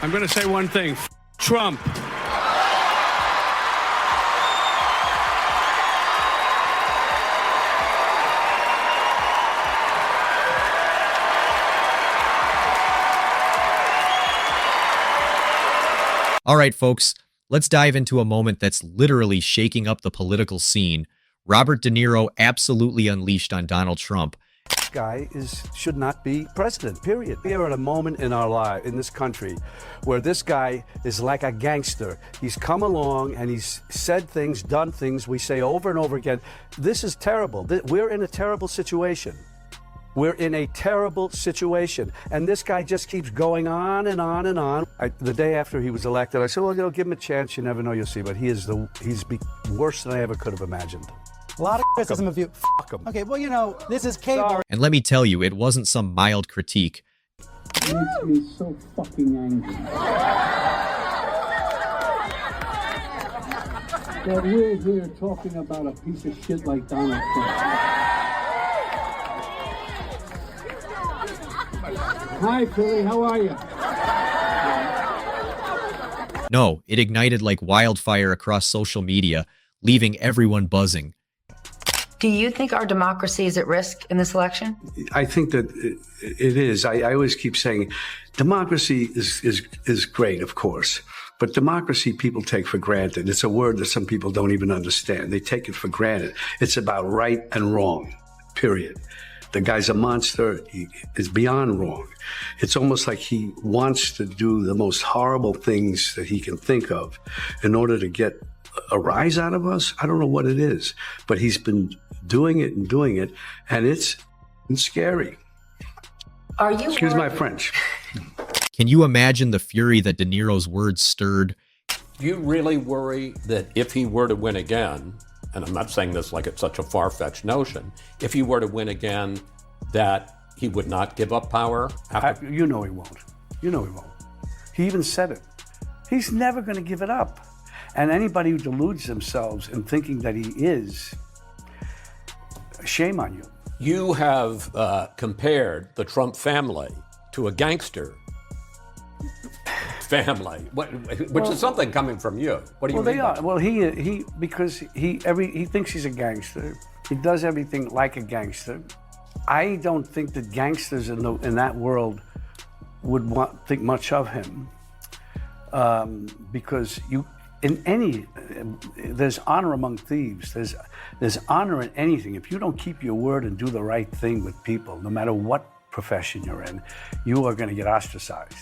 I'm going to say one thing. Trump. All right, folks, let's dive into a moment that's literally shaking up the political scene. Robert De Niro absolutely unleashed on Donald Trump. This guy should not be president, period. We are at a moment in our life, in this country, where this guy is like a gangster. He's come along and he's said things, done things we say over and over again. This is terrible. We're in a terrible situation. We're in a terrible situation. And this guy just keeps going on and on and on. The day after he was elected, I said, well, give him a chance. You never know, you'll see. But he's worse than I ever could have imagined. A lot of criticism of you. Fuck him. Okay, well, you know, this is cable. And let me tell you, it wasn't some mild critique. It makes me so fucking angry. That we're here talking about a piece of shit like Donald Trump. Hi, Philly, how are you? No, it ignited like wildfire across social media, leaving everyone buzzing. Do you think our democracy is at risk in this election? I think that it is. I always keep saying democracy is great, of course. But democracy people take for granted. It's a word that some people don't even understand. They take it for granted. It's about right and wrong, period. The guy's a monster. He is beyond wrong. It's almost like he wants to do the most horrible things that he can think of in order to get a rise out of us. I don't know what it is, but he's been doing it, and it's scary. Are you Excuse my French. Can you imagine the fury that De Niro's words stirred? Do you really worry that if he were to win again, and I'm not saying this like it's such a far-fetched notion, if he were to win again, that he would not give up power? You know he won't. You know he won't. He even said it. He's never going to give it up. And anybody who deludes themselves in thinking that he is, shame on you. You have compared the Trump family to a gangster family, which is something coming from you. What do you mean? They are. Well, he because he thinks he's a gangster. He does everything like a gangster. I don't think that gangsters in that world would think much of him, because there's honor among thieves. There's honor in anything. If you don't keep your word and do the right thing with people, no matter what profession you're in, you are going to get ostracized.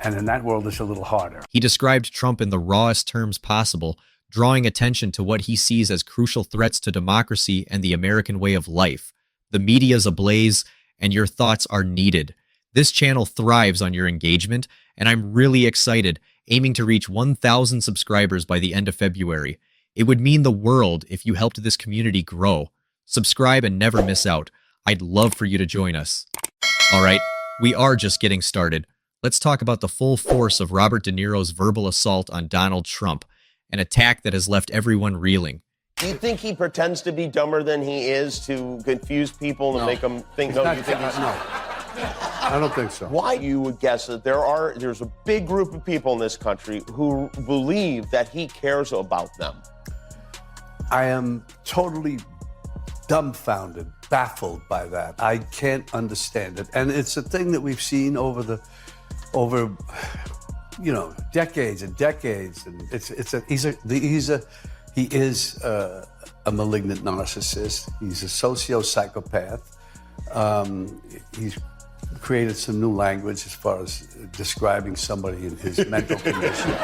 And in that world, it's a little harder. He described Trump in the rawest terms possible, drawing attention to what he sees as crucial threats to democracy and the American way of life. The media's ablaze, and your thoughts are needed. This channel thrives on your engagement, and I'm really excited, aiming to reach 1,000 subscribers by the end of February. It would mean the world if you helped this community grow. Subscribe and never miss out. I'd love for you to join us. All right, we are just getting started. Let's talk about the full force of Robert De Niro's verbal assault on Donald Trump, an attack that has left everyone reeling. Do you think he pretends to be dumber than he is to confuse people and make them think? No, you think he's no. I don't think so. Why you would guess that there's a big group of people in this country who believe that he cares about them? I am totally dumbfounded, baffled by that. I can't understand it, and it's a thing that we've seen over decades and decades. And he is a malignant narcissist. He's a sociopsychopath. He's created some new language as far as describing somebody in his mental condition.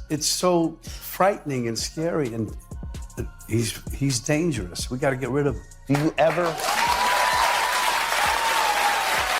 It's so frightening and scary, and he's dangerous. We got to get rid of him. Do you ever?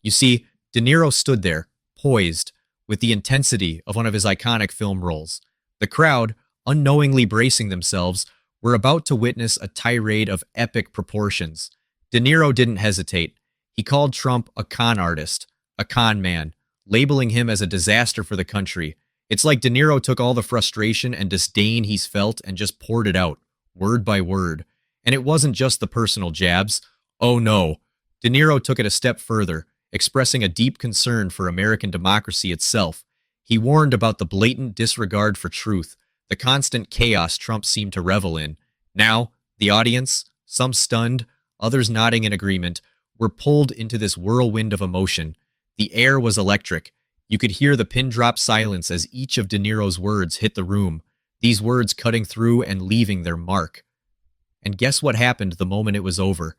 You see, De Niro stood there, poised, with the intensity of one of his iconic film roles. The crowd, unknowingly bracing themselves, were about to witness a tirade of epic proportions. De Niro didn't hesitate. He called Trump a con artist, a con man, labeling him as a disaster for the country. It's like De Niro took all the frustration and disdain he's felt and just poured it out, word by word. And it wasn't just the personal jabs. Oh no. De Niro took it a step further, expressing a deep concern for American democracy itself. He warned about the blatant disregard for truth, the constant chaos Trump seemed to revel in. Now, the audience, some stunned, others nodding in agreement, were pulled into this whirlwind of emotion. The air was electric. You could hear the pin-drop silence as each of De Niro's words hit the room, these words cutting through and leaving their mark. And guess what happened the moment it was over?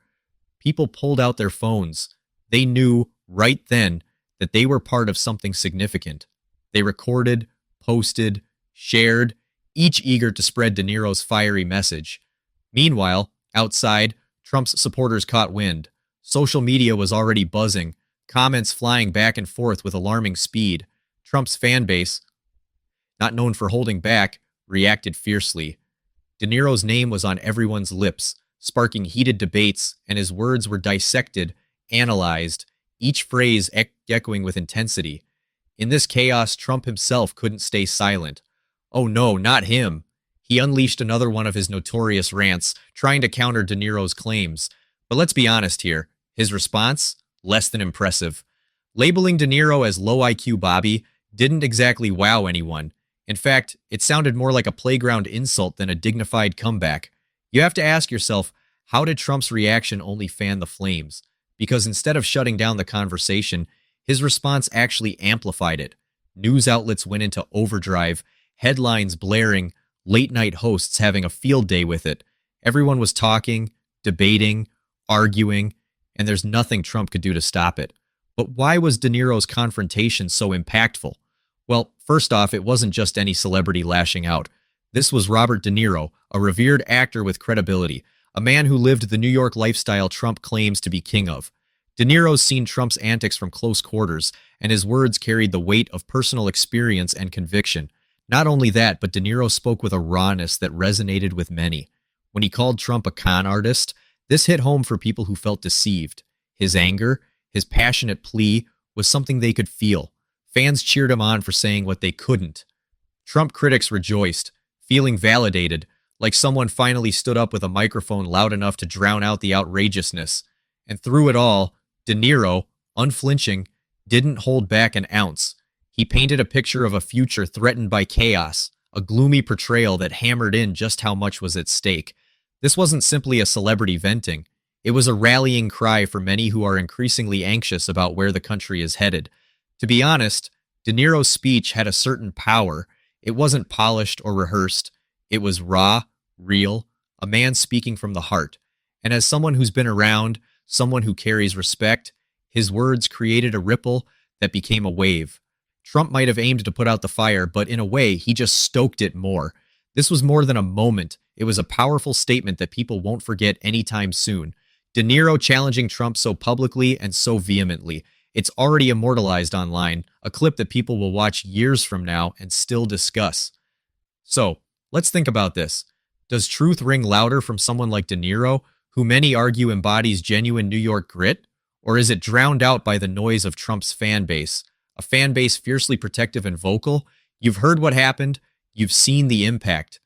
People pulled out their phones. They knew right then that they were part of something significant. They recorded, posted, shared, each eager to spread De Niro's fiery message. Meanwhile, outside, Trump's supporters caught wind. Social media was already buzzing, comments flying back and forth with alarming speed. Trump's fan base, not known for holding back, reacted fiercely. De Niro's name was on everyone's lips, sparking heated debates, and his words were dissected, analyzed, each phrase echoing with intensity. In this chaos, Trump himself couldn't stay silent. Oh no, not him. He unleashed another one of his notorious rants, trying to counter De Niro's claims. But let's be honest here. His response? Less than impressive. Labeling De Niro as low IQ Bobby didn't exactly wow anyone. In fact, it sounded more like a playground insult than a dignified comeback. You have to ask yourself, how did Trump's reaction only fan the flames? Because instead of shutting down the conversation, his response actually amplified it. News outlets went into overdrive, headlines blaring, late-night hosts having a field day with it. Everyone was talking, debating, arguing, and there's nothing Trump could do to stop it. But why was De Niro's confrontation so impactful? Well, first off, it wasn't just any celebrity lashing out. This was Robert De Niro, a revered actor with credibility, a man who lived the New York lifestyle Trump claims to be king of. De Niro's seen Trump's antics from close quarters, and his words carried the weight of personal experience and conviction. Not only that, but De Niro spoke with a rawness that resonated with many. When he called Trump a con artist, this hit home for people who felt deceived. His anger, his passionate plea, was something they could feel. Fans cheered him on for saying what they couldn't. Trump critics rejoiced, feeling validated, like someone finally stood up with a microphone loud enough to drown out the outrageousness. And through it all, De Niro, unflinching, didn't hold back an ounce. He painted a picture of a future threatened by chaos, a gloomy portrayal that hammered in just how much was at stake. This wasn't simply a celebrity venting. It was a rallying cry for many who are increasingly anxious about where the country is headed. To be honest, De Niro's speech had a certain power. It wasn't polished or rehearsed. It was raw, real, a man speaking from the heart. And as someone who's been around, someone who carries respect, his words created a ripple that became a wave. Trump might have aimed to put out the fire, but in a way, he just stoked it more. This was more than a moment. It was a powerful statement that people won't forget anytime soon. De Niro challenging Trump so publicly and so vehemently. It's already immortalized online, a clip that people will watch years from now and still discuss. So, let's think about this. Does truth ring louder from someone like De Niro, who many argue embodies genuine New York grit? Or is it drowned out by the noise of Trump's fan base? A fan base fiercely protective and vocal? You've heard what happened. You've seen the impact.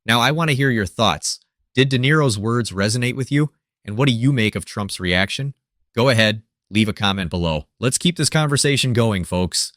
Now, I want to hear your thoughts. Did De Niro's words resonate with you? And what do you make of Trump's reaction? Go ahead, leave a comment below. Let's keep this conversation going, folks.